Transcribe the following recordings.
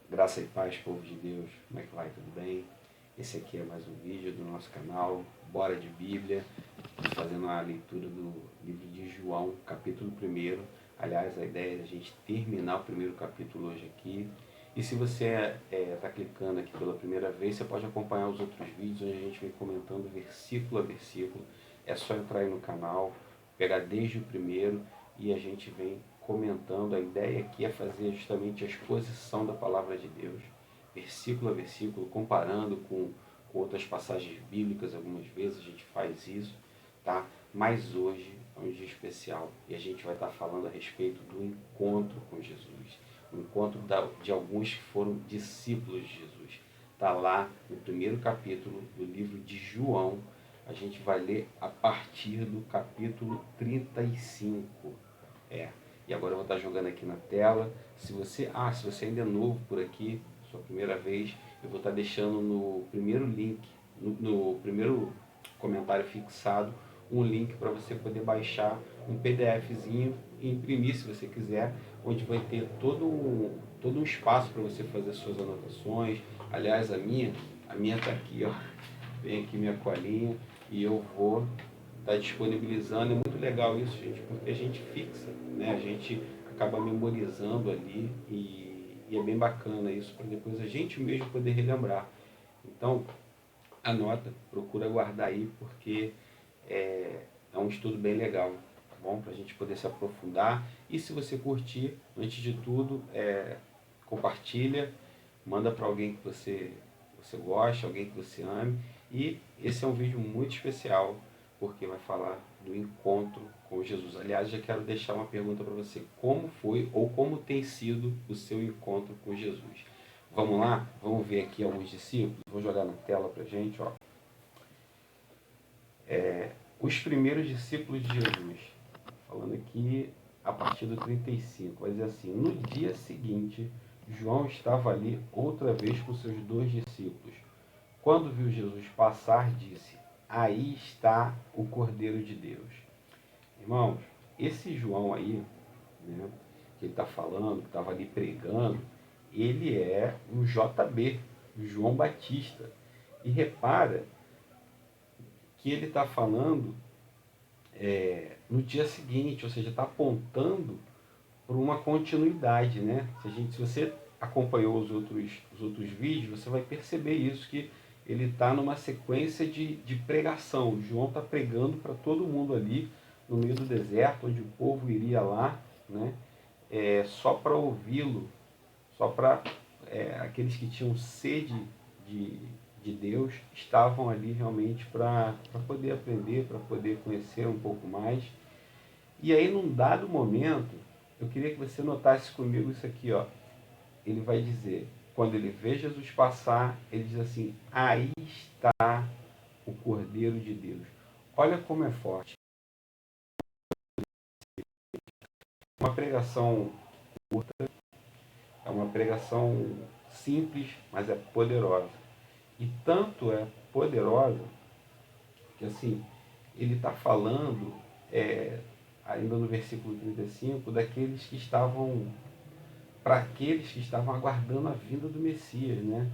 Graça e paz, povo de Deus. Como é que vai? Tudo bem? Esse aqui é mais um vídeo do nosso canal Bora de Bíblia, fazendo a leitura do livro de João, capítulo 1. Aliás, a ideia é a gente terminar o primeiro capítulo hoje aqui. E se você está clicando aqui pela primeira vez, você pode acompanhar os outros vídeos onde a gente vem comentando versículo a versículo. É só entrar aí no canal, pegar desde o primeiro e a gente vem comentando. A ideia aqui é fazer justamente a exposição da palavra de Deus, versículo a versículo, comparando com outras passagens bíblicas. Algumas vezes a gente faz isso, tá? Mas hoje é um dia especial e a gente vai estar falando a respeito do encontro com Jesus, o encontro de alguns que foram discípulos de Jesus. Está lá no primeiro capítulo do livro de João. A gente vai ler a partir do capítulo 35. E agora eu vou estar jogando aqui na tela. Se você ainda é novo por aqui, sua primeira vez, eu vou estar deixando no primeiro link, no primeiro comentário fixado, um link para você poder baixar um PDFzinho e imprimir, se você quiser, onde vai ter todo um espaço para você fazer suas anotações. Aliás, a minha está aqui, ó. Vem aqui minha colinha e eu vou estar disponibilizando. É muito legal isso, gente, porque a gente fixa, né? A gente acaba memorizando ali e é bem bacana isso, para depois a gente mesmo poder relembrar. Então, anota, procura guardar aí, porque é um estudo bem legal, tá bom? Para a gente poder se aprofundar. E se você curtir, antes de tudo, compartilha, manda para alguém que você gosta, alguém que você ame. E esse é um vídeo muito especial, porque vai falar do encontro com Jesus. Aliás, já quero deixar uma pergunta para você: como foi ou como tem sido o seu encontro com Jesus? Vamos lá? Vamos ver aqui alguns discípulos. Vou jogar na tela para a gente, ó. Os primeiros discípulos de Jesus. Falando aqui a partir do 35. Vai dizer assim: no dia seguinte, João estava ali outra vez com seus 2 discípulos. Quando viu Jesus passar, disse: aí está o Cordeiro de Deus. Irmãos, esse João aí, né, que ele está falando, que estava ali pregando, ele é um JB, o João Batista. E repara que ele está falando no dia seguinte, ou seja, está apontando por uma continuidade, né? Se você acompanhou os outros vídeos, você vai perceber isso, que ele está numa sequência de pregação. O João está pregando para todo mundo ali no meio do deserto, onde o povo iria lá, né? Só para ouvi-lo, só para aqueles que tinham sede de, de Deus estavam ali realmente para poder aprender, para poder conhecer um pouco mais. E aí, num dado momento, eu queria que você notasse comigo isso aqui, ó. Ele vai dizer, quando ele vê Jesus passar, ele diz assim: aí está o Cordeiro de Deus. Olha como é forte. Uma pregação curta, é uma pregação simples, mas é poderosa. E tanto é poderosa que, assim, ele está falando, ainda no versículo 35, daqueles que estavam, para aqueles que estavam aguardando a vinda do Messias, né?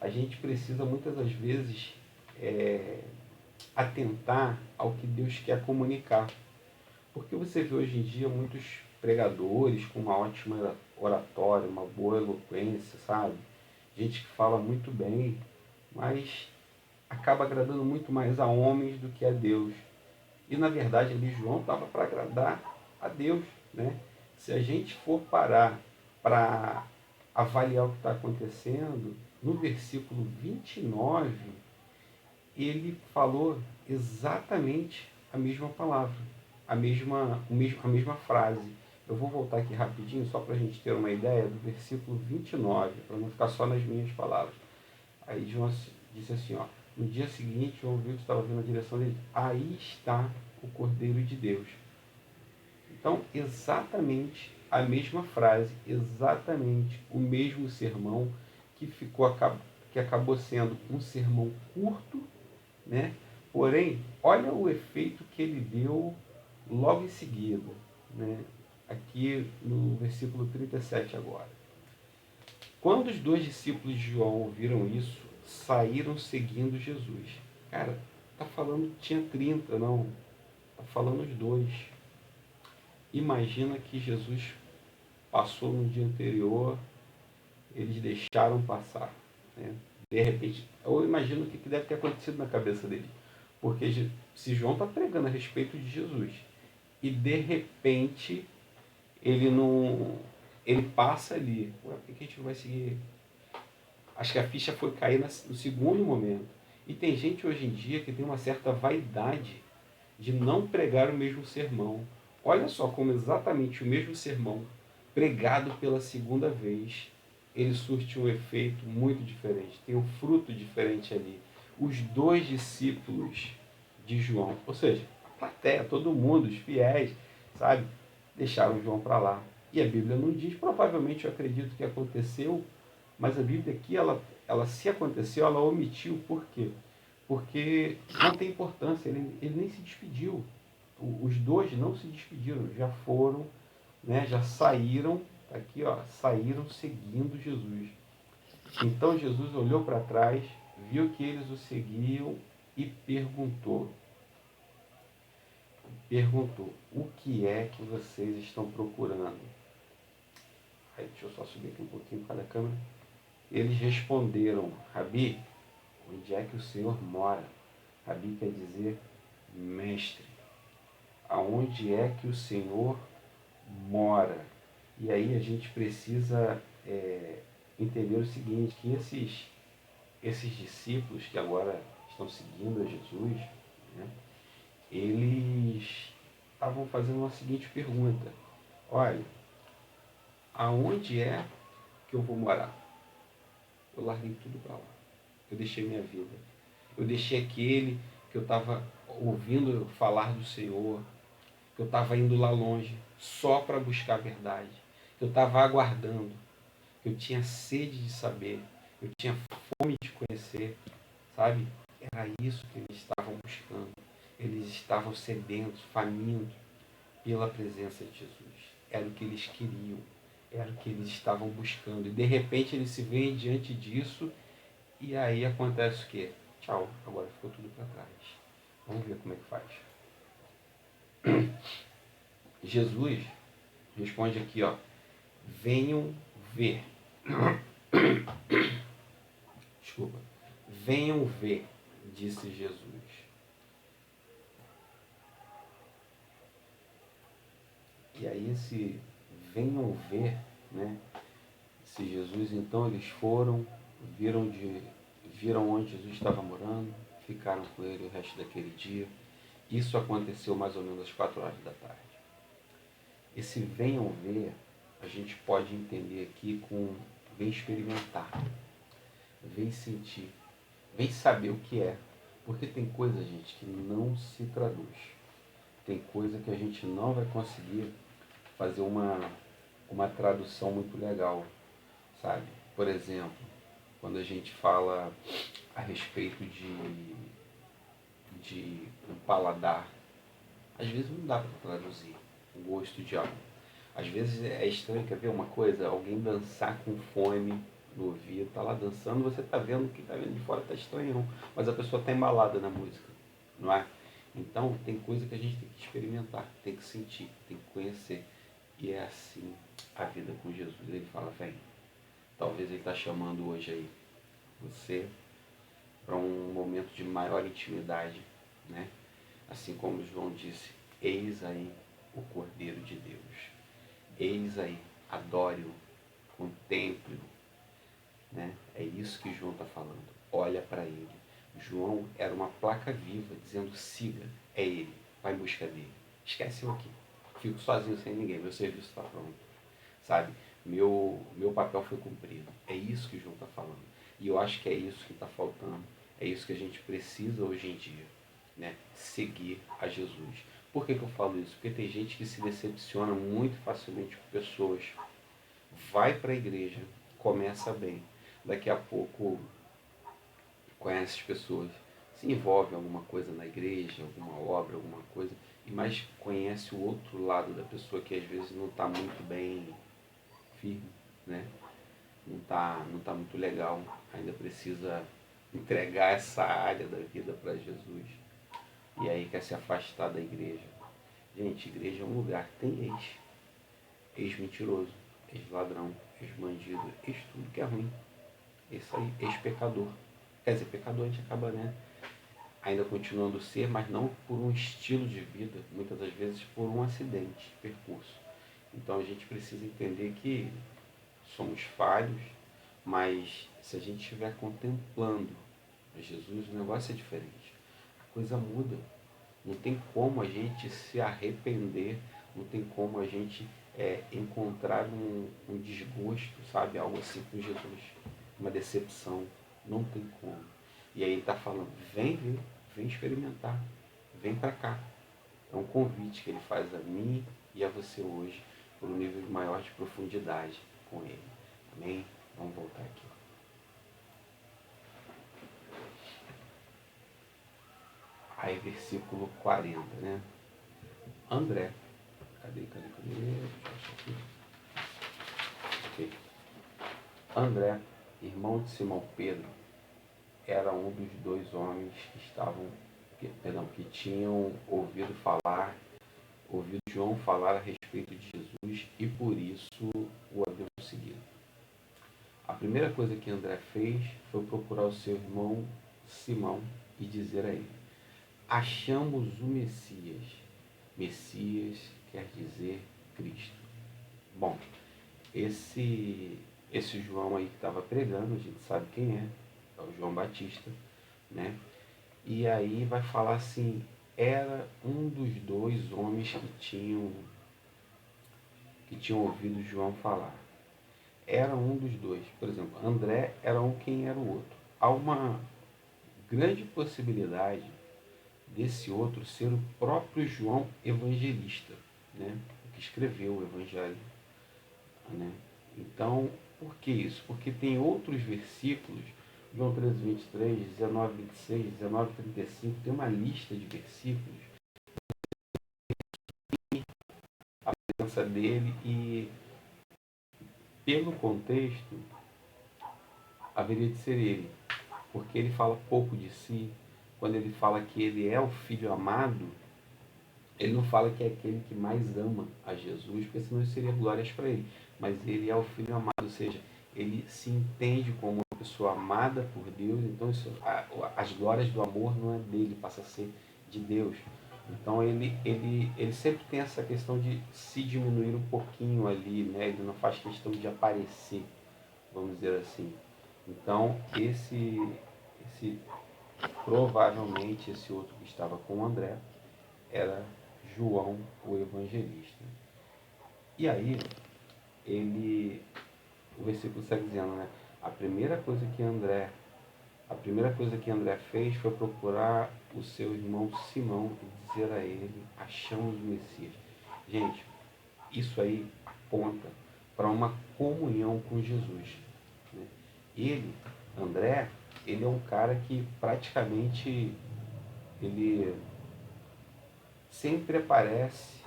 A gente precisa muitas das vezes atentar ao que Deus quer comunicar. Porque você vê hoje em dia muitos pregadores com uma ótima oratória, uma boa eloquência, sabe? Gente que fala muito bem, mas acaba agradando muito mais a homens do que a Deus. E na verdade ali João estava para agradar a Deus, né? Se a gente for parar para avaliar o que está acontecendo, no versículo 29, ele falou exatamente a mesma palavra, a mesma frase. Eu vou voltar aqui rapidinho, só para a gente ter uma ideia, do versículo 29, para não ficar só nas minhas palavras. Aí João disse assim, ó: no dia seguinte, João viu que estava vindo na direção dele. Aí está o Cordeiro de Deus. Então, exatamente a mesma frase, exatamente o mesmo sermão, que acabou sendo um sermão curto, né? Porém, olha o efeito que ele deu logo em seguida, né? Aqui no versículo 37 agora. Quando os dois discípulos de João ouviram isso, saíram seguindo Jesus. Cara, tá falando que tinha 30, não. Tá falando os dois. Imagina que Jesus passou no dia anterior, eles deixaram passar, né? De repente, eu imagino o que deve ter acontecido na cabeça dele. Porque se João está pregando a respeito de Jesus e de repente ele não. Ele passa ali. Ué, por que a gente não vai seguir? Acho que a ficha foi cair no segundo momento. E tem gente hoje em dia que tem uma certa vaidade de não pregar o mesmo sermão. Olha só como exatamente o mesmo sermão, pregado pela segunda vez, ele surte um efeito muito diferente, tem um fruto diferente ali. Os dois discípulos de João, ou seja, a plateia, todo mundo, os fiéis, sabe, deixaram João para lá. E a Bíblia não diz, provavelmente eu acredito que aconteceu, mas a Bíblia aqui, ela se aconteceu, ela omitiu. Por quê? Porque não tem importância, ele nem se despediu. Os dois não se despediram, já foram, né, já saíram, tá aqui, ó, saíram seguindo Jesus. Então Jesus olhou para trás, viu que eles o seguiam e perguntou, o que é que vocês estão procurando? Aí, deixa eu só subir aqui um pouquinho para a câmera. Eles responderam, Rabi, onde é que o Senhor mora? Rabi quer dizer mestre. Aonde é que o Senhor mora? E aí a gente precisa entender o seguinte, que esses discípulos que agora estão seguindo a Jesus, né, eles estavam fazendo uma seguinte pergunta. Olha, aonde é que eu vou morar? Eu larguei tudo para lá. Eu deixei minha vida. Eu deixei aquele que eu estava ouvindo falar do Senhor, que eu estava indo lá longe só para buscar a verdade, que eu estava aguardando, que eu tinha sede de saber, eu tinha fome de conhecer, sabe? Era isso que eles estavam buscando. Eles estavam sedentos, famintos pela presença de Jesus. Era o que eles queriam, era o que eles estavam buscando. E de repente eles se veem diante disso e aí acontece o quê? Tchau, agora ficou tudo para trás. Vamos ver como é que faz. Jesus responde aqui, ó, venham ver. Desculpa. Venham ver, disse Jesus. E aí esse venham ver, né? Se Jesus, então eles foram, viram onde Jesus estava morando, ficaram com ele o resto daquele dia. Isso aconteceu mais ou menos às 4 horas da tarde. Esse venham ver, a gente pode entender aqui com vem experimentar, vem sentir, vem saber o que é. Porque tem coisa, gente, que não se traduz. Tem coisa que a gente não vai conseguir fazer uma tradução muito legal, sabe? Por exemplo, quando a gente fala a respeito de um paladar, às vezes não dá para traduzir o gosto de algo. Às vezes é estranho, quer ver uma coisa? Alguém dançar com fome no ouvido, tá lá dançando, você tá vendo que tá vendo de fora, tá estranho, mas a pessoa tá embalada na música, não é? Então tem coisa que a gente tem que experimentar, tem que sentir, tem que conhecer. E é assim a vida com Jesus. Ele fala, vem. Talvez ele está chamando hoje aí você para um momento de maior intimidade, né? Assim como João disse, eis aí o Cordeiro de Deus. Eis aí, adore-o, contemple-o, né? É isso que João está falando. Olha para ele. João era uma placa viva dizendo, siga, é ele, vai em busca dele. Esquece eu aqui. Fico sozinho sem ninguém, meu serviço está pronto. Sabe? Meu papel foi cumprido. É isso que João está falando. E eu acho que é isso que está faltando. É isso que a gente precisa hoje em dia, né? Seguir a Jesus. Por que eu falo isso? Porque tem gente que se decepciona muito facilmente com pessoas. Vai para a igreja, começa bem. Daqui a pouco conhece as pessoas, se envolve em alguma coisa na igreja, alguma obra, alguma coisa, mas conhece o outro lado da pessoa que às vezes não está muito bem firme, né? Não está não tá muito legal, ainda precisa entregar essa área da vida para Jesus. E aí quer se afastar da igreja. Gente, igreja é um lugar que tem ex-mentiroso, ex-ladrão, ex-bandido, ex-tudo que é ruim. Isso aí, ex-pecador. Quer dizer, pecador a gente acaba, né, ainda continuando a ser, mas não por um estilo de vida, muitas das vezes por um acidente, percurso. Então a gente precisa entender que somos falhos, mas se a gente estiver contemplando Jesus, o negócio é diferente. A coisa muda. Não tem como a gente se arrepender, não tem como a gente encontrar um desgosto, sabe? Algo assim com Jesus. Uma decepção. Não tem como. E aí ele está falando, vem ver, vem experimentar, vem para cá. É um convite que ele faz a mim e a você hoje por um nível maior de profundidade com ele. Amém? Vamos voltar aqui. Aí versículo 40, né? André. Cadê? Deixa eu achar aqui. Ok. André, irmão de Simão Pedro, era um dos dois homens que tinham ouvido João falar a respeito de Jesus e por isso o haviam seguido. A primeira coisa que André fez foi procurar o seu irmão Simão e dizer a ele: achamos o Messias. Messias quer dizer Cristo. Bom, esse João aí que estava pregando, a gente sabe quem é o João Batista, né? E aí vai falar assim, era um dos dois homens que tinham ouvido João falar. Era um dos dois. Por exemplo, André era um, quem era o outro. Há uma grande possibilidade desse outro ser o próprio João Evangelista, né? Que escreveu o Evangelho, né? Então, por que isso? Porque tem outros versículos, João 13, 23, 19, 26, 19, 35, tem uma lista de versículos, a presença dele, e pelo contexto, haveria de ser ele, porque ele fala pouco de si. Quando ele fala que ele é o Filho amado, ele não fala que é aquele que mais ama a Jesus, porque senão isso seria glórias para ele. Mas ele é o Filho amado, ou seja, ele se entende como uma pessoa amada por Deus, então as glórias do amor não é dele, passa a ser de Deus. Então ele sempre tem essa questão de se diminuir um pouquinho ali, né? Ele não faz questão de aparecer, vamos dizer assim. Então provavelmente esse outro que estava com o André era João o Evangelista. E aí, o versículo segue dizendo, né? A primeira coisa que André fez foi procurar o seu irmão Simão e dizer a ele, achamos o Messias. Gente, isso aí aponta para uma comunhão com Jesus, né? André, ele é um cara que praticamente ele sempre aparece,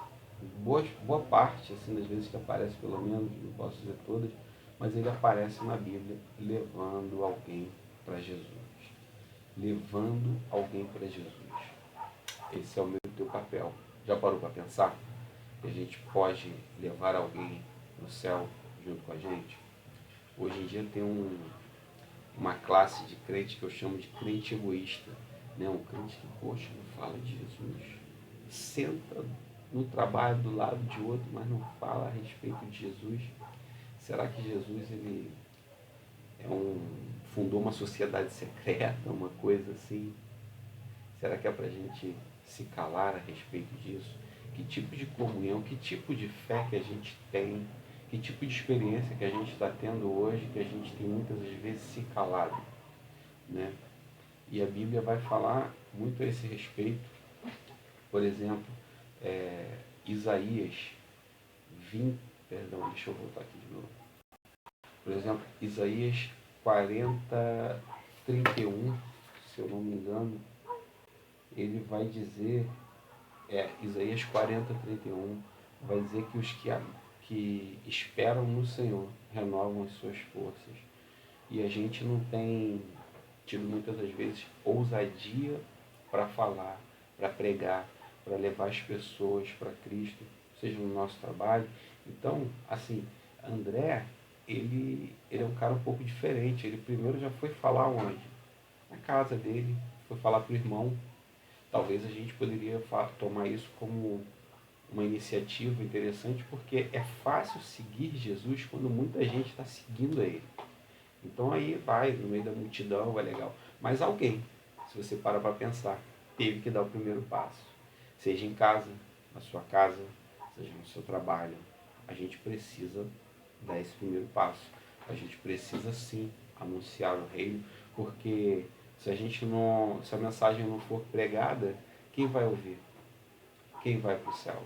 boa parte assim, das vezes que aparece, pelo menos, não posso dizer todas, mas ele aparece na Bíblia levando alguém para Jesus. Levando alguém para Jesus. Esse é o meu e teu papel. Já parou para pensar que a gente pode levar alguém no céu junto com a gente? Hoje em dia tem uma classe de crente que eu chamo de crente egoísta, né? Um crente que, poxa, não fala de Jesus, senta no trabalho do lado de outro, mas não fala a respeito de Jesus. Será que Jesus ele fundou uma sociedade secreta, uma coisa assim? Será que é para a gente se calar a respeito disso? Que tipo de comunhão, que tipo de fé que a gente tem, que tipo de experiência que a gente está tendo hoje, que a gente tem muitas vezes se calado, né? E a Bíblia vai falar muito a esse respeito. Por exemplo, Isaías 20, perdão, deixa eu voltar aqui de novo. Por exemplo, Isaías 40, 31, se eu não me engano, ele vai dizer, Isaías 40, 31, vai dizer que os que esperam no Senhor renovam as suas forças. e a gente não tem tido muitas das vezes ousadia para falar, para pregar, para levar as pessoas para Cristo, seja no nosso trabalho. Então, assim, André, ele é um cara um pouco diferente. Ele primeiro já foi falar onde? Na casa dele, foi falar para o irmão. Talvez a gente poderia tomar isso como uma iniciativa interessante, porque é fácil seguir Jesus quando muita gente está seguindo ele. Então aí vai, no meio da multidão, é legal. Mas alguém, se você para pensar, teve que dar o primeiro passo. Seja em casa, na sua casa, seja no seu trabalho. A gente precisa dar esse primeiro passo. A gente precisa sim anunciar o reino, porque se a mensagem não for pregada, quem vai ouvir? Quem vai para o céu?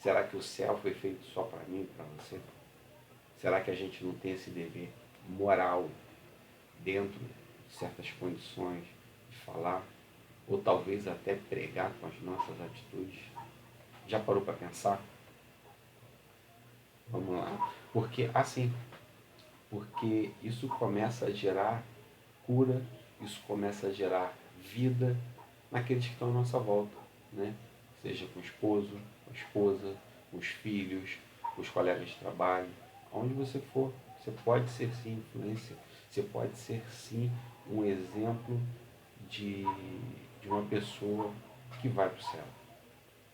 Será que o céu foi feito só para mim, para você? Será que a gente não tem esse dever moral dentro de certas condições de falar? Ou talvez até pregar com as nossas atitudes? Já parou para pensar? Vamos lá. Porque isso começa a gerar cura, isso começa a gerar vida naqueles que estão à nossa volta, né? Seja com o esposo, com a esposa, com os filhos, com os colegas de trabalho, aonde você for, você pode ser sim influência, você pode ser sim um exemplo de, de uma pessoa que vai para o céu.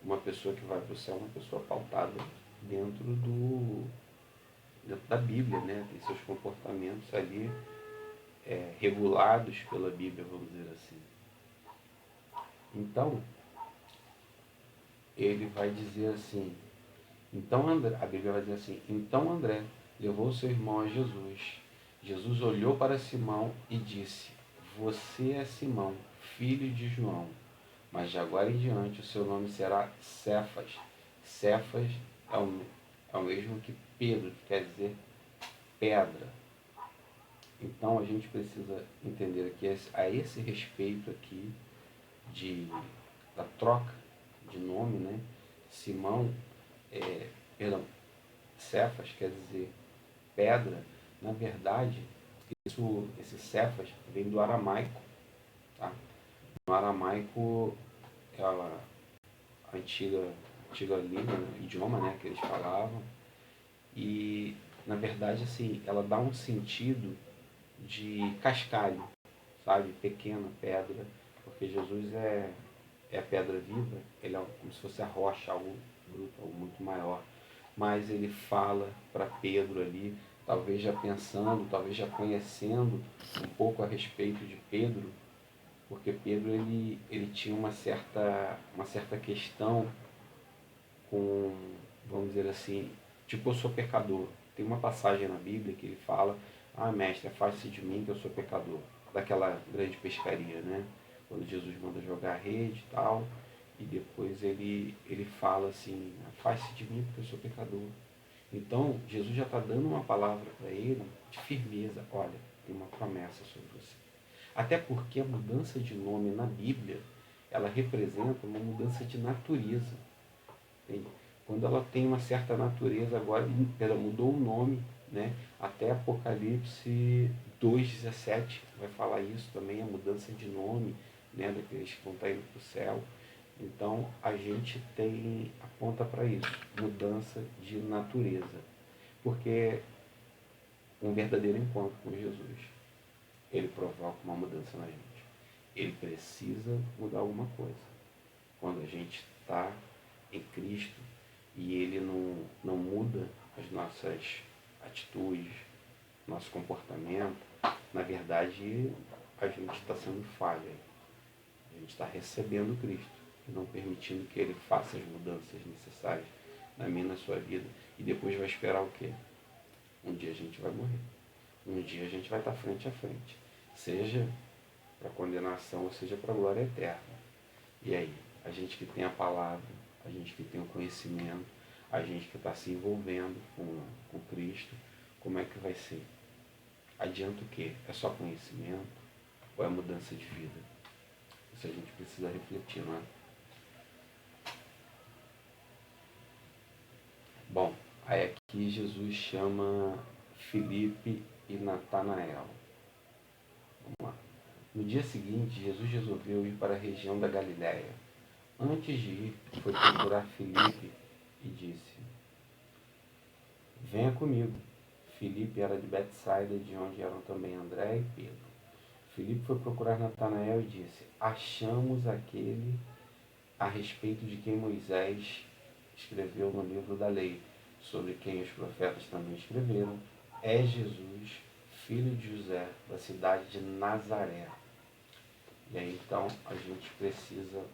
Uma pessoa que vai para o céu é uma pessoa pautada dentro dentro da Bíblia, né? Tem seus comportamentos ali regulados pela Bíblia, vamos dizer assim. Então, ele vai dizer assim, então André, a Bíblia vai dizer assim, então André levou seu irmão a Jesus. Jesus olhou para Simão e disse, você é Simão, filho de João, mas de agora em diante o seu nome será Cefas. Cefas é o mesmo que Pedro, que quer dizer pedra. Então a gente precisa entender aqui a esse respeito aqui da troca de nome, né? Simão, perdão, Cefas quer dizer pedra. Na verdade, esse Cefas vem do aramaico, tá? No aramaico é a antiga língua, né? Idioma, né, que eles falavam. E na verdade, assim, ela dá um sentido de cascalho, sabe? Pequena pedra, porque Jesus é a pedra viva, ele é como se fosse a rocha, algo bruto, algo muito maior. Mas ele fala para Pedro ali, talvez já pensando, talvez já conhecendo um pouco a respeito de Pedro, porque Pedro ele tinha uma certa questão com, vamos dizer assim, tipo, eu sou pecador. Tem uma passagem na Bíblia que ele fala, ah, mestre, afaste-se de mim que eu sou pecador. Daquela grande pescaria, né? Quando Jesus manda jogar a rede e tal, e depois ele fala assim, afaste-se de mim porque eu sou pecador. Então, Jesus já está dando uma palavra para ele de firmeza. Olha, tem uma promessa sobre você. Até porque a mudança de nome na Bíblia, ela representa uma mudança de natureza. Quando ela tem uma certa natureza, agora ela mudou o nome, né? Até Apocalipse 2,17 vai falar isso também, a mudança de nome, né? Daqueles que vão estar indo para o céu. Então a gente aponta para isso, mudança de natureza. Porque um verdadeiro encontro com Jesus, ele provoca uma mudança na gente. Ele precisa mudar alguma coisa. Quando a gente está em Cristo e ele não muda as nossas atitudes, nosso comportamento, na verdade a gente está sendo falha. A gente está recebendo Cristo e não permitindo que ele faça as mudanças necessárias na minha e na sua vida. E depois vai esperar o quê? Um dia a gente vai morrer. Um dia a gente vai estar frente a frente. Seja para condenação ou seja para a glória eterna. E aí? A gente que tem a palavra, a gente que tem o conhecimento, a gente que está se envolvendo com Cristo, como é que vai ser? Adianta o quê? É só conhecimento ou é mudança de vida? Isso a gente precisa refletir, não é? Bom, aí aqui Jesus chama Filipe e Natanael. Vamos lá. No dia seguinte, Jesus resolveu ir para a região da Galiléia. Antes de ir, foi procurar Filipe e disse: venha comigo. Filipe era de Betsaida, de onde eram também André e Pedro. Filipe foi procurar Natanael e disse: achamos aquele a respeito de quem Moisés escreveu no livro da lei, sobre quem os profetas também escreveram, é Jesus, filho de José, da cidade de Nazaré. E aí então a gente precisa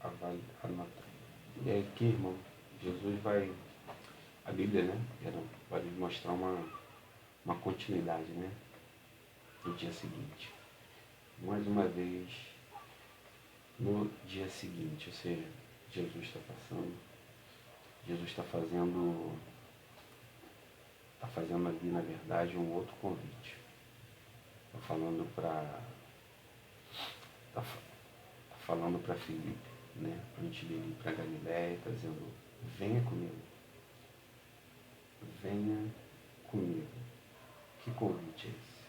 anotar. E aí aqui, irmão, Jesus vai, a Bíblia, né, vai mostrar uma continuidade, né, no dia seguinte. Mais uma vez, no dia seguinte, ou seja, Jesus está passando, Jesus está fazendo ali, na verdade, um outro convite. Está falando para Filipe, né, antes de ir para Galiléia, está dizendo: venha comigo. Venha comigo. Que convite é esse?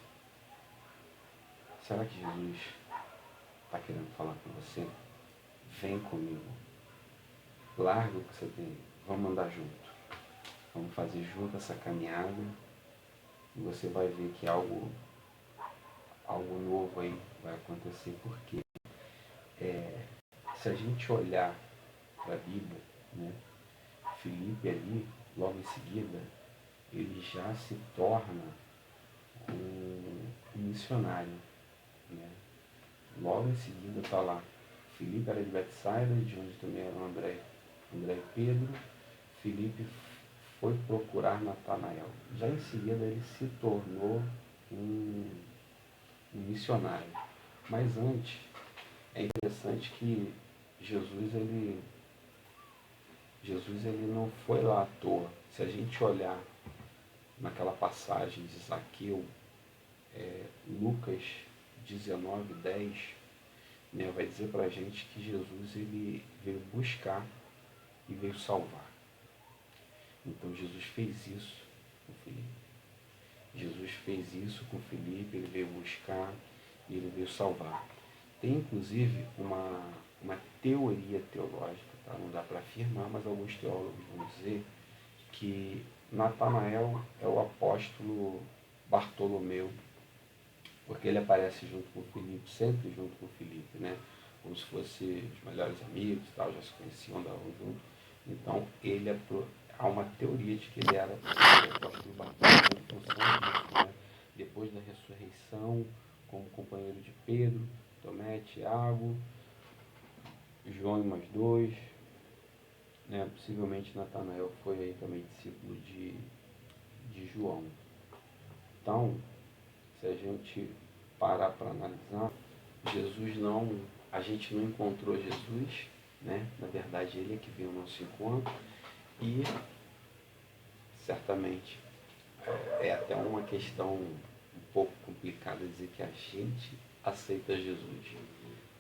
Será que Jesus está querendo falar com você? Vem comigo. Larga o que você tem. Vamos andar junto. Vamos fazer junto essa caminhada. E você vai ver que algo novo aí vai acontecer. Porque se a gente olhar para a Bíblia, né, Filipe ali, logo em seguida, ele já se torna um missionário, né? Logo em seguida está lá, Filipe era de Betsaida, de onde também eram André e Pedro. Filipe foi procurar Natanael. Já em seguida ele se tornou um missionário. Mas antes, é interessante que Jesus não foi lá à toa. Se a gente olhar naquela passagem de Zaqueu, Lucas 19:10, né, vai dizer para a gente que Jesus ele veio buscar e veio salvar. Então Jesus fez isso com Filipe. Jesus fez isso com Filipe, ele veio buscar e ele veio salvar. Tem inclusive uma teoria teológica, tá? Não dá para afirmar, mas alguns teólogos vão dizer que Natanael é o apóstolo Bartolomeu, porque ele aparece junto com Filipe, sempre junto com Filipe, né? Como se fossem os melhores amigos, tal, já se conheciam, andavam juntos. Então, há uma teoria de que ele era o apóstolo Bartolomeu em função disso, né? Depois da ressurreição, como companheiro de Pedro, Tomé, Tiago, João e mais dois, né? Possivelmente Natanael foi aí também discípulo de João. Então, se a gente parar para analisar, a gente não encontrou Jesus, né? Na verdade, ele é que veio ao nosso encontro e certamente é até uma questão um pouco complicada dizer que a gente aceita Jesus.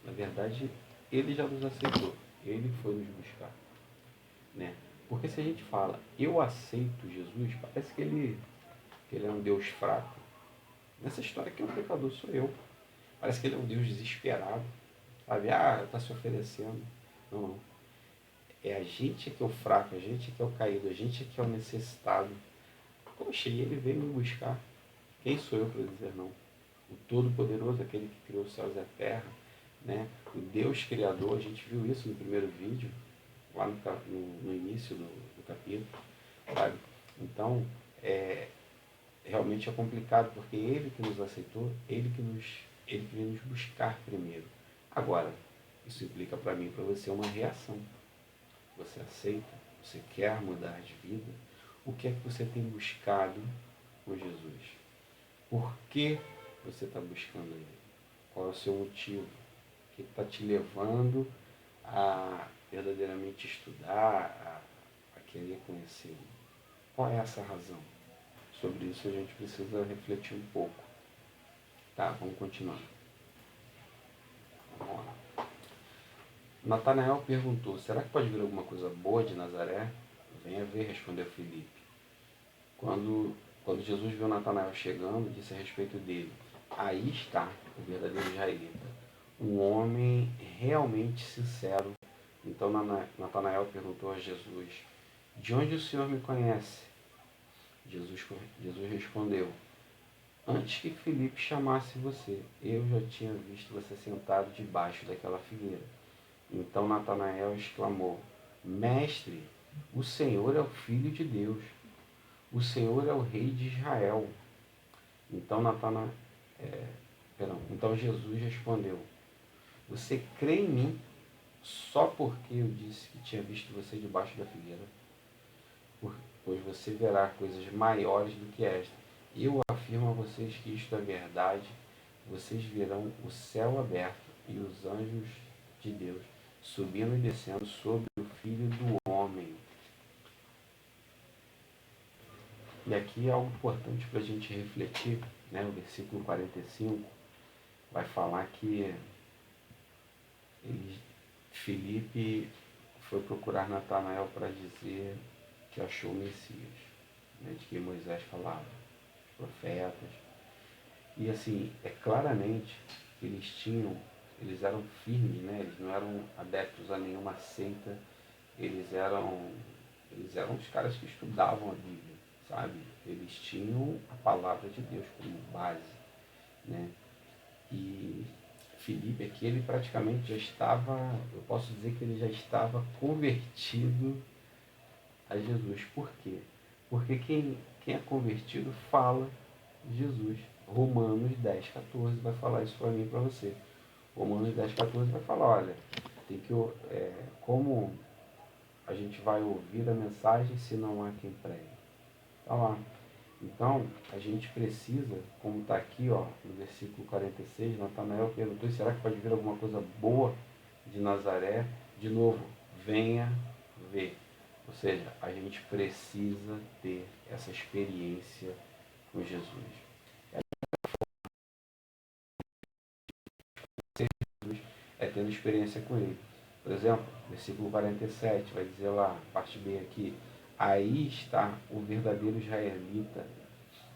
Na verdade, ele já nos aceitou, ele foi nos buscar, né? Porque se a gente fala, eu aceito Jesus, parece que ele é um Deus fraco. Nessa história que o pecador sou eu. Parece que ele é um Deus desesperado, sabe? Está se oferecendo. Não, não. É a gente que é o fraco, a gente que é o caído, a gente que é o necessitado. Poxa, e ele veio me buscar. Quem sou eu para dizer não? O Todo-Poderoso, aquele que criou os céus e a terra, né? O Deus Criador, a gente viu isso no primeiro vídeo, lá no início do capítulo, sabe? Então, realmente é complicado, porque ele que nos aceitou, ele que veio nos buscar primeiro. Agora, isso implica para mim e para você uma reação. Você aceita? Você quer mudar de vida? O que é que você tem buscado com Jesus? Por que você está buscando ele? Qual é o seu motivo? O que está te levando a verdadeiramente estudar, a querer conhecê-lo? Qual é essa razão? Sobre isso a gente precisa refletir um pouco. Tá, vamos continuar. Vamos lá. Natanael perguntou: será que pode vir alguma coisa boa de Nazaré? Venha ver, respondeu Filipe. Quando Jesus viu Natanael chegando, disse a respeito dele: Aí está o verdadeiro israelita, um homem realmente sincero. Então Natanael perguntou a Jesus: de onde o Senhor me conhece? Jesus respondeu: antes que Filipe chamasse você, eu já tinha visto você sentado debaixo daquela figueira. Então Natanael exclamou: mestre, o Senhor é o Filho de Deus, o Senhor é o Rei de Israel. Então então Jesus respondeu: você crê em mim só porque eu disse que tinha visto você debaixo da figueira? Pois você verá coisas maiores do que esta. Eu afirmo a vocês que isto é verdade. Vocês verão o céu aberto e os anjos de Deus subindo e descendo sobre o Filho do Homem. E aqui é algo importante para a gente refletir, né? O versículo 45 vai falar que Filipe foi procurar Natanael para dizer que achou o Messias, né? De que Moisés falava, os profetas. E assim, é claramente que eles eram firmes, né? Eles não eram adeptos a nenhuma seita, eles eram, eles eram os caras que estudavam a Bíblia, sabe? Eles tinham a palavra de Deus como base, né? E Filipe aqui, ele praticamente já estava, eu posso dizer que ele já estava convertido a Jesus. Por quê? Porque quem é convertido fala de Jesus. Romanos 10,14 vai falar isso para mim e para você. Romanos 10,14 vai falar, olha, tem que, como a gente vai ouvir a mensagem se não há quem pregue? Está lá. Então, a gente precisa, como está aqui, ó, no versículo 46, Natanael perguntou: será que pode vir alguma coisa boa de Nazaré? De novo, venha ver. Ou seja, a gente precisa ter essa experiência com Jesus. Jesus é tendo experiência com Ele. Por exemplo, versículo 47 vai dizer lá, parte B aqui: aí está o verdadeiro israelita,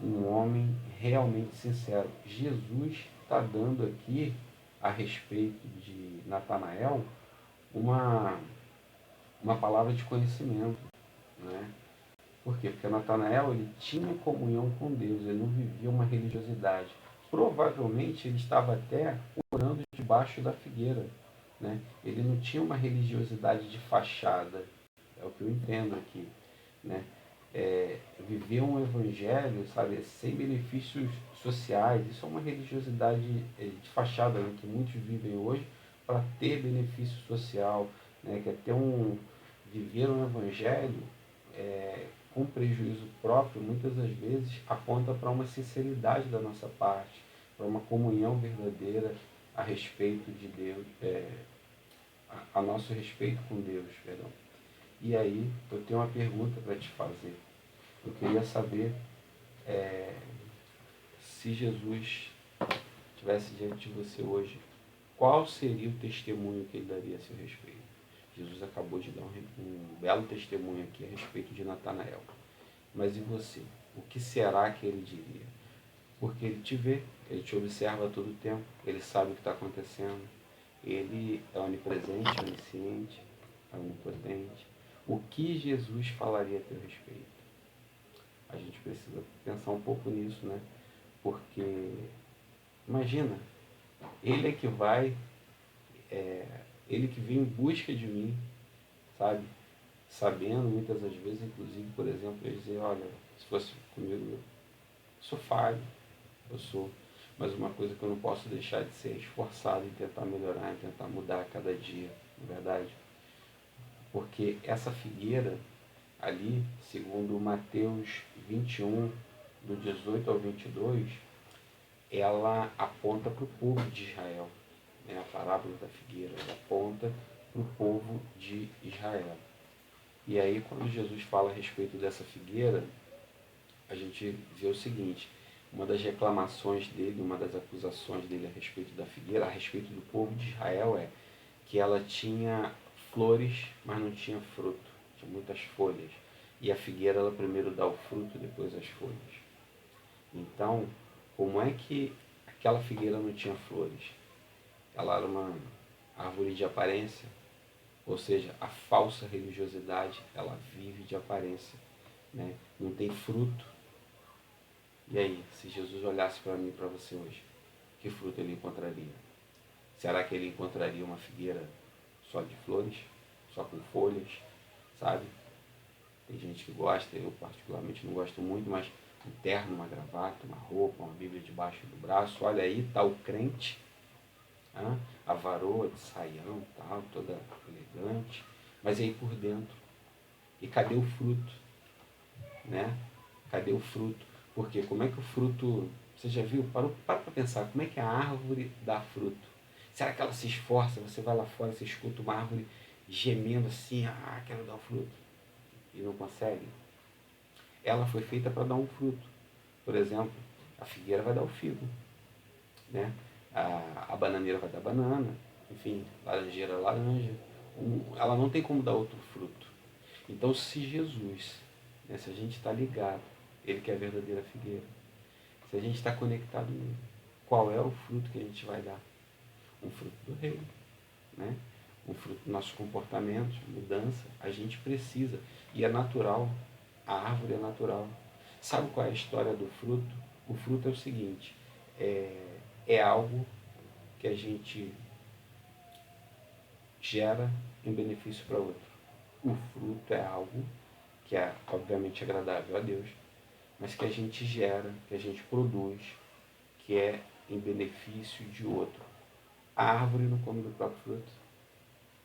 um homem realmente sincero. Jesus está dando aqui, a respeito de Natanael, uma, uma palavra de conhecimento, né? Por quê? Porque Natanael, ele tinha comunhão com Deus, ele não vivia uma religiosidade. Provavelmente ele estava até orando debaixo da figueira, né? Ele não tinha uma religiosidade de fachada, é o que eu entendo aqui, né? Viver um evangelho, sabe, sem benefícios sociais, isso é uma religiosidade de fachada, né, que muitos vivem hoje para ter benefício social, né, quer ter viver um evangelho com prejuízo próprio, muitas das vezes aponta para uma sinceridade da nossa parte, para uma comunhão verdadeira a respeito de Deus, a nosso respeito com Deus, perdão. E aí, eu tenho uma pergunta para te fazer. Eu queria saber se Jesus estivesse diante de você hoje, qual seria o testemunho que ele daria a seu respeito? Jesus acabou de dar um belo testemunho aqui a respeito de Natanael. Mas e você? O que será que ele diria? Porque ele te vê, ele te observa a todo tempo, ele sabe o que está acontecendo, ele é onipresente, onisciente, onipotente. O que Jesus falaria a teu respeito? A gente precisa pensar um pouco nisso, né? Porque, imagina, ele é que vai, ele que vem em busca de mim, sabe? Sabendo muitas das vezes, inclusive, por exemplo, ele dizer: olha, se fosse comigo, eu sou falho, eu sou. Mas uma coisa que eu não posso deixar de ser é esforçado em tentar melhorar, em tentar mudar a cada dia, não é verdade? Porque essa figueira ali, segundo Mateus 21, do 18 ao 22, ela aponta para o povo de Israel. Né? A parábola da figueira, ela aponta para o povo de Israel. E aí, quando Jesus fala a respeito dessa figueira, a gente vê o seguinte: uma das reclamações dele, uma das acusações dele a respeito da figueira, a respeito do povo de Israel, é que ela tinha flores, mas não tinha fruto, tinha muitas folhas. E a figueira, ela primeiro dá o fruto, depois as folhas. Então, como é que Aquela figueira não tinha flores. Ela era uma árvore de aparência, ou seja, a falsa religiosidade, ela vive de aparência, né? Não tem fruto. E aí, se Jesus olhasse para mim e para você hoje, que fruto ele encontraria? Será que ele encontraria uma figueira só de flores, só com folhas, sabe? Tem gente que gosta, eu particularmente não gosto muito, mas um terno, uma gravata, uma roupa, uma Bíblia debaixo do braço, olha aí, está o crente, a varoa de saião, tal, toda elegante, mas aí por dentro. E cadê o fruto? Né? Cadê o fruto? Porque como é que o fruto... Você já viu? Para pensar, como é que a árvore dá fruto? Será que ela se esforça? Você vai lá fora, você escuta uma árvore gemendo assim, quero dar um fruto. E não consegue. Ela foi feita para dar um fruto. Por exemplo, a figueira vai dar o figo, né? A bananeira vai dar banana, enfim, laranjeira, laranja. Ela não tem como dar outro fruto. Então, se Jesus, né, se a gente está ligado, ele que é a verdadeira figueira, se a gente está conectado nele, qual é o fruto que a gente vai dar? Um fruto do reino, né? Um fruto do nosso comportamento, mudança. A gente precisa, e é natural, a árvore é natural. Sabe qual é a história do fruto? O fruto é o seguinte, é algo que a gente gera em benefício para outro. O fruto é algo que é obviamente agradável a Deus, mas que a gente gera, que a gente produz, que é em benefício de outro. A árvore não come do próprio fruto,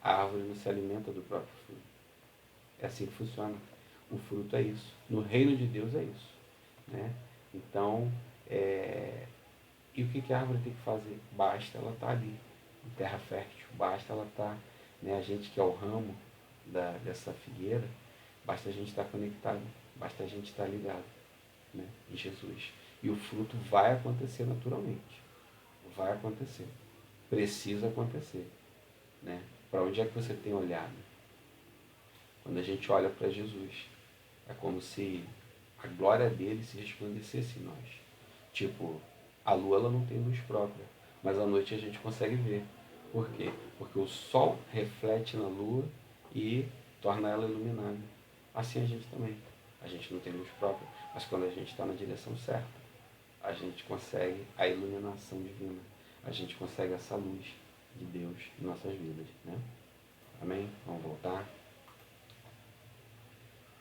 a árvore não se alimenta do próprio fruto. É assim que funciona. O fruto é isso. No reino de Deus é isso. Né? Então, e o que a árvore tem que fazer? Basta ela estar ali, em terra fértil, basta ela estar, né? A gente que é o ramo dessa figueira, basta a gente estar conectado, basta a gente estar ligado, né, em Jesus. E o fruto vai acontecer naturalmente. Vai acontecer. Precisa acontecer. Né? Para onde é que você tem olhado? Quando a gente olha para Jesus, é como se a glória dele se resplandecesse em nós. Tipo, a lua ela não tem luz própria, mas à noite a gente consegue ver. Por quê? Porque o sol reflete na lua e torna ela iluminada. Assim a gente também. A gente não tem luz própria, mas quando a gente está na direção certa, a gente consegue a iluminação divina. A gente consegue essa luz de Deus em nossas vidas. Né? Amém? Vamos voltar.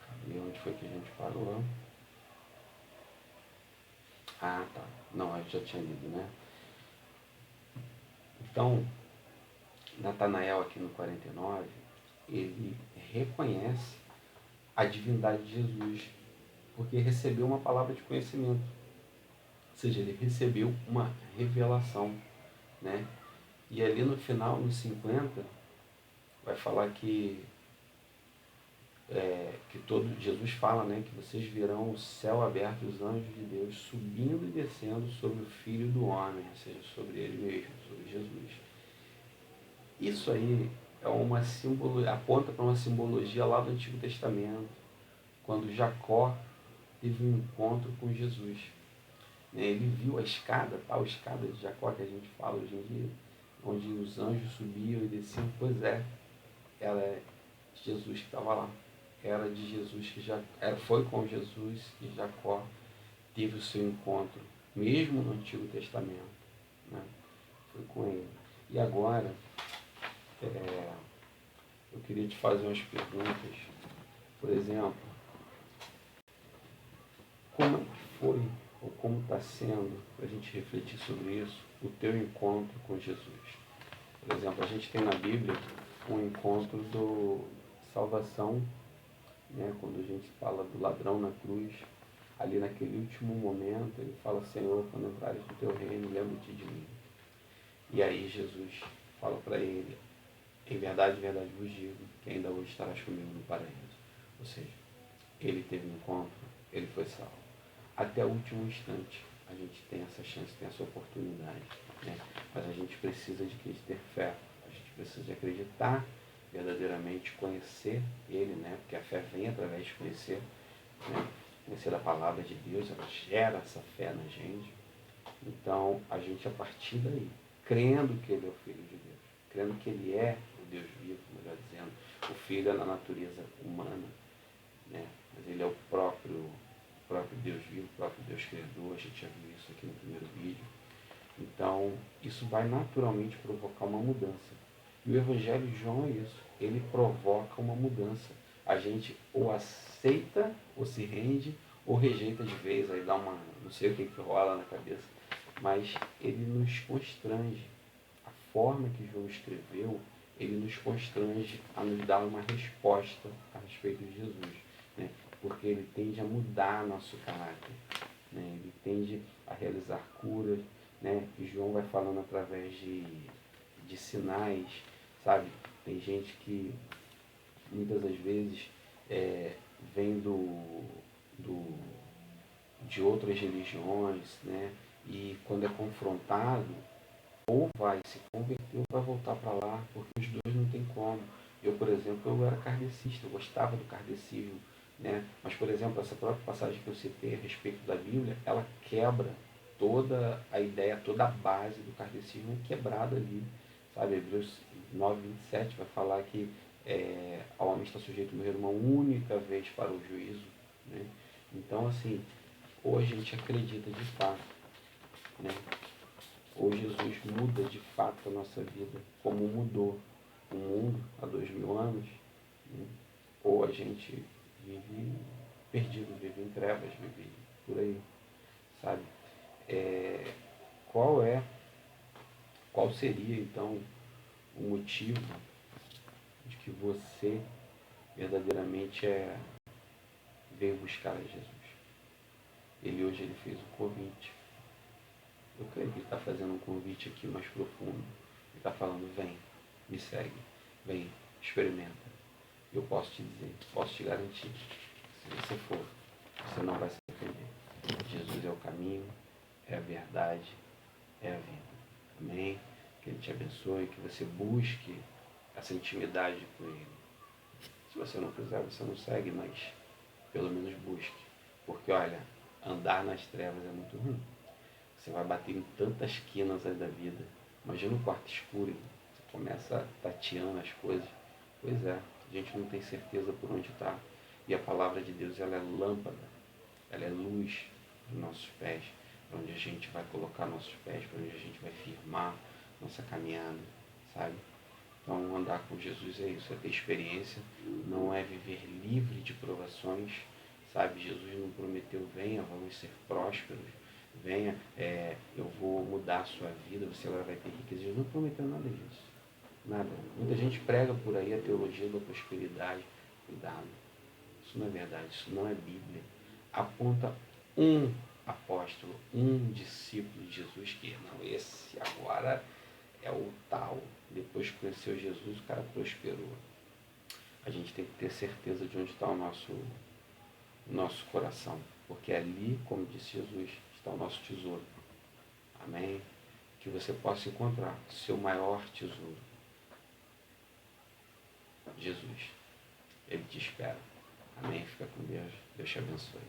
Cadê? Onde foi que a gente parou? Ah, tá. Não, eu já tinha lido, né? Então, Natanael aqui no 49, ele reconhece a divindade de Jesus, porque recebeu uma palavra de conhecimento. Ou seja, ele recebeu uma revelação, né? E ali no final, nos 50, vai falar que todo Jesus fala, né, que vocês verão o céu aberto e os anjos de Deus subindo e descendo sobre o Filho do Homem, ou seja, sobre ele mesmo, sobre Jesus. Isso aí é uma aponta para uma simbologia lá do Antigo Testamento, quando Jacó teve um encontro com Jesus. Ele viu a escada, tal escada de Jacó que a gente fala hoje em dia, onde os anjos subiam e desciam. Pois é, ela é Jesus que estava lá. Era de Jesus que foi com Jesus que Jacó teve o seu encontro, mesmo no Antigo Testamento. Né? Foi com ele. E agora, eu queria te fazer umas perguntas. Por exemplo, como é que foi, ou como está sendo, para a gente refletir sobre isso, o teu encontro com Jesus? Por exemplo, a gente tem na Bíblia um encontro do salvação, né, quando a gente fala do ladrão na cruz, ali naquele último momento, ele fala, Senhor, quando entrares no teu reino, lembra-te de mim. E aí Jesus fala para ele, em verdade vos digo, que ainda hoje estarás comigo no paraíso. Ou seja, ele teve um encontro, ele foi salvo. Até o último instante, a gente tem essa chance, tem essa oportunidade. Né? Mas a gente precisa de ter fé, a gente precisa de acreditar verdadeiramente, conhecer ele, né? Porque a fé vem através de conhecer, né? Conhecer a palavra de Deus, ela gera essa fé na gente. Então, a gente, a partir daí, crendo que ele é o Filho de Deus, crendo que ele é o Deus vivo, melhor dizendo, o Filho é na natureza humana, né? Mas ele é o próprio Deus vivo, o próprio Deus Criador, a gente já viu isso aqui no primeiro vídeo. Então, isso vai naturalmente provocar uma mudança. E o Evangelho de João é isso, ele provoca uma mudança. A gente ou aceita, ou se rende, ou rejeita de vez, aí dá uma, não sei o que rola na cabeça, mas ele nos constrange. A forma que João escreveu, ele nos constrange a nos dar uma resposta a respeito de Jesus, né? Porque ele tende a mudar nosso caráter, né? Ele tende a realizar curas, né? E João vai falando através de sinais, sabe? Tem gente que muitas das vezes vem de outras religiões, né? E quando é confrontado, ou vai se converter ou vai voltar para lá, porque os dois não tem como. Eu, por exemplo, eu era kardecista, eu gostava do kardecismo, né? Mas, por exemplo, essa própria passagem que eu citei a respeito da Bíblia, ela quebra toda a ideia, toda a base do kardecismo quebrada ali, sabe? Hebreus 9:27 vai falar que o homem está sujeito a morrer uma única vez para o juízo, né? Então, assim, hoje a gente acredita de fato, né? Ou Jesus muda de fato a nossa vida, como mudou o mundo há 2000 anos, né? Ou a gente vive perdido, vive em trevas, vive por aí, sabe? É, qual é, qual seria então o motivo de que você verdadeiramente veio buscar a Jesus? Ele hoje fez um convite. Eu creio que ele está fazendo um convite aqui mais profundo. Ele está falando, vem, me segue, vem, experimenta. Eu posso te dizer, posso te garantir, se você for, você não vai se arrepender. Jesus é o caminho, é a verdade, é a vida. Amém? Que Ele te abençoe, que você busque essa intimidade com Ele. Se você não quiser, você não segue, mas pelo menos busque. Porque, olha, andar nas trevas é muito ruim. Você vai bater em tantas quinas aí da vida. Imagina um quarto escuro, você começa tateando as coisas. Pois é, a gente não tem certeza por onde está. E a palavra de Deus, ela é lâmpada, ela é luz dos nossos pés, para onde a gente vai colocar nossos pés, para onde a gente vai firmar nossa caminhada, sabe? Então, andar com Jesus é isso, é ter experiência, não é viver livre de provações, sabe? Jesus não prometeu, venha, vamos ser prósperos, venha, eu vou mudar a sua vida, você agora vai ter riqueza. Jesus não prometeu nada disso, nada. Muita gente prega por aí a teologia da prosperidade. Cuidado, isso não é verdade, isso não é Bíblia. Aponta um apóstolo, um discípulo de Jesus que, não, esse agora é o tal. Depois que conheceu Jesus, o cara prosperou. A gente tem que ter certeza de onde está o nosso coração, porque ali, como disse Jesus, está o nosso tesouro. Amém? Que você possa encontrar seu maior tesouro, Jesus. Ele te espera. Amém? Fica com Deus. Deus te abençoe.